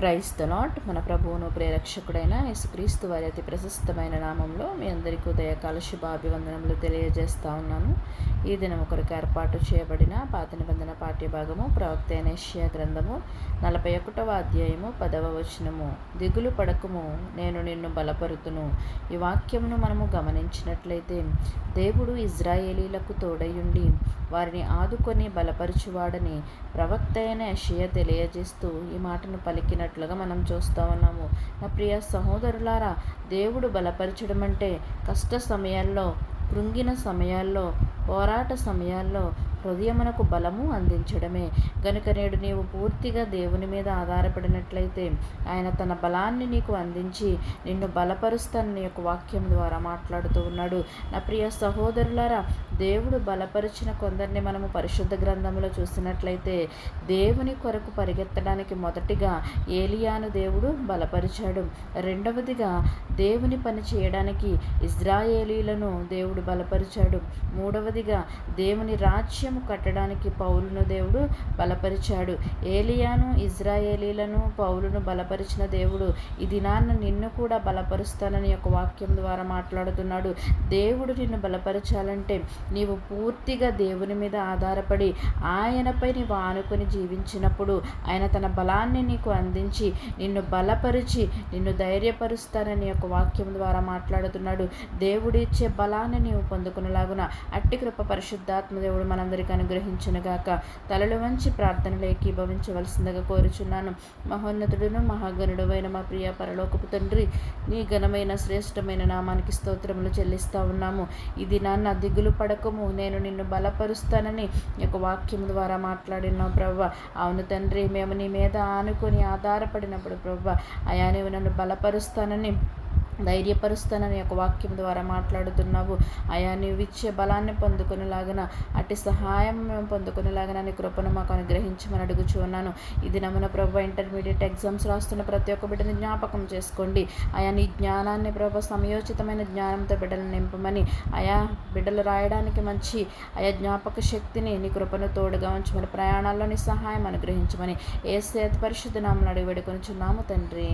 Praise the lord. మన ప్రభువును ప్రేరక్షకుడైన యేసుక్రీస్తు వారి అతి ప్రశస్తమైన నామంలో మీ అందరికీ ఉదయకాల శుభాభివందనములు తెలియజేస్తా ఉన్నాను. ఈ దినం కొరకు ఏర్పాటు చేయబడిన పాత నిబంధన పాఠ్యభాగము ప్రవక్త అయిన యెషయా గ్రంథము 41వ అధ్యాయము 10వ వచనము. దిగులు పడకుము, నేను నిన్ను బలపరుతును. ఈ వాక్యమును మనము గమనించినట్లయితే దేవుడు ఇజ్రాయేలీలకు తోడయుండి వారిని ఆదుకొని బలపరచువాడని ప్రవక్త అయిన యెషయా తెలియజేస్తూ ఈ మాటను పలికినట్లుగా మనం చూస్తూ ఉన్నాము. నా ప్రియ సహోదరులారా, దేవుడు బలపరచడం అంటే కష్ట సమయాల్లో, కృంగిన సమయాల్లో, పోరాట సమయాల్లో హృదయమునకు బలము అందించడమే. గనుక నేడు నీవు పూర్తిగా దేవుని మీద ఆధారపడినట్లయితే ఆయన తన బలాన్ని నీకు అందించి నిన్ను బలపరుస్తానని యొక్క వాక్యం ద్వారా మాట్లాడుతూ ఉన్నాడు. నా ప్రియ సహోదరులారా, దేవుడు బలపరిచిన కొందరిని మనము పరిశుద్ధ గ్రంథంలో చూసినట్లయితే దేవుని కొరకు పరిగెత్తడానికి మొదటిగా ఏలియాను దేవుడు బలపరిచాడు. రెండవదిగా దేవుని పని చేయడానికి ఇజ్రాయేలీలను దేవుడు బలపరిచాడు. మూడవదిగా దేవుని రాజ్యం కట్టడానికి పౌలును దేవుడు బలపరిచాడు. ఏలియాను, ఇజ్రాయేలీలను, పౌలును బలపరిచిన దేవుడు ఈ దినాన్న నిన్ను కూడా బలపరుస్తానని యొక్క వాక్యం ద్వారా మాట్లాడుతున్నాడు. దేవుడు నిన్ను బలపరచాలంటే నీవు పూర్తిగా దేవుని మీద ఆధారపడి ఆయనపై నీవు ఆనుకొని జీవించినప్పుడు ఆయన తన బలాన్ని నీకు అందించి నిన్ను బలపరిచి నిన్ను ధైర్యపరుస్తానని యొక్క వాక్యం ద్వారా మాట్లాడుతున్నాడు. దేవుడిచ్చే బలాన్ని నీవు పొందుకునేలాగున అట్టి కృప పరిశుద్ధాత్మ దేవుడు మనందరికీ అనుగ్రహించునుగాక. తలలు వంచి ప్రార్థనలు ఏకీభవించవలసిందిగా కోరుచున్నాను. మహోన్నతుడును మహాగణుడు అయిన మా ప్రియ పరలోకపు తండ్రి, నీ ఘనమైన శ్రేష్టమైన నామానికి స్తోత్రములు చెల్లిస్తా ఉన్నాము. ఇది నాన్న దిగులు పడకము, నేను నిన్ను బలపరుస్తానని యొక్క వాక్యం ద్వారా మాట్లాడినావు ప్రభువా. అవును తండ్రి, మేము నీ మీద ఆనుకొని ఆధారపడినప్పుడు ప్రభువా అయా నీవు నన్ను బలపరుస్తానని ధైర్యపరుస్తానని యొక్క వాక్యం ద్వారా మాట్లాడుతున్నావు. అయా నీవు ఇచ్చే బలాన్ని పొందుకునేలాగన అట్టి సహాయం మేము పొందుకునేలాగన నీ కృపను మాకు అనుగ్రహించమని అడుగుచూ ఉన్నాను. ఇది నమ్మున ప్రభు ఇంటర్మీడియట్ ఎగ్జామ్స్ రాస్తున్న ప్రతి ఒక్క బిడ్డని జ్ఞాపకం చేసుకోండి. అయా నీ జ్ఞానాన్ని ప్రభు సమయోచితమైన జ్ఞానంతో బిడ్డలు నింపమని, అయా బిడ్డలు రాయడానికి మంచి అయా జ్ఞాపక శక్తిని నీ కృపను తోడుగా ఉంచమని, ప్రయాణాల్లో నీ సహాయం అనుగ్రహించమని యేసు అతి పరిశుద్ధ నామమున అడిగి వేడుకొనుచున్నాము తండ్రి.